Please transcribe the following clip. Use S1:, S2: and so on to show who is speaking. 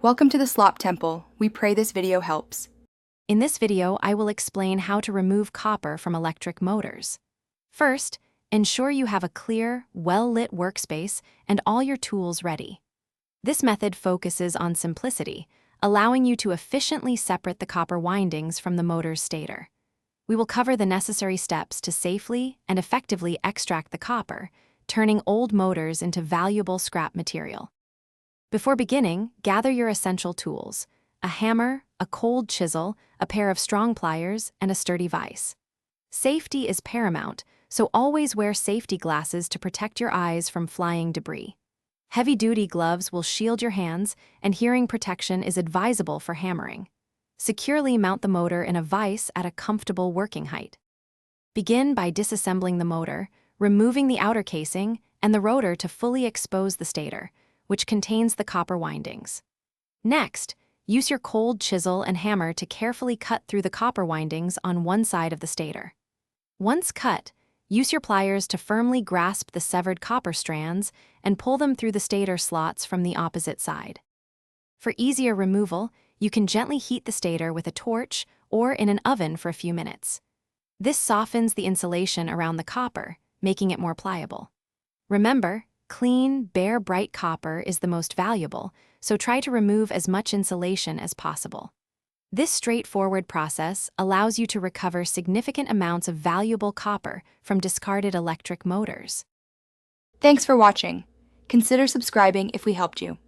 S1: Welcome to the Slop Temple. We pray this video helps.
S2: In this video, I will explain how to remove copper from electric motors. First, ensure you have a clear, well-lit workspace and all your tools ready. This method focuses on simplicity, allowing you to efficiently separate the copper windings from the motor's stator. We will cover the necessary steps to safely and effectively extract the copper, turning old motors into valuable scrap material. Before beginning, gather your essential tools: a hammer, a cold chisel, a pair of strong pliers, and a sturdy vise. Safety is paramount, so always wear safety glasses to protect your eyes from flying debris. Heavy-duty gloves will shield your hands, and hearing protection is advisable for hammering. Securely mount the motor in a vise at a comfortable working height. Begin by disassembling the motor, removing the outer casing and the rotor to fully expose the stator, which contains the copper windings. Next, use your cold chisel and hammer to carefully cut through the copper windings on one side of the stator. Once cut, use your pliers to firmly grasp the severed copper strands and pull them through the stator slots from the opposite side. For easier removal, you can gently heat the stator with a torch or in an oven for a few minutes. This softens the insulation around the copper, making it more pliable. Remember, clean, bare, bright copper is the most valuable, so try to remove as much insulation as possible. This straightforward process allows you to recover significant amounts of valuable copper from discarded electric motors.
S1: Thanks for watching. Consider subscribing if we helped you.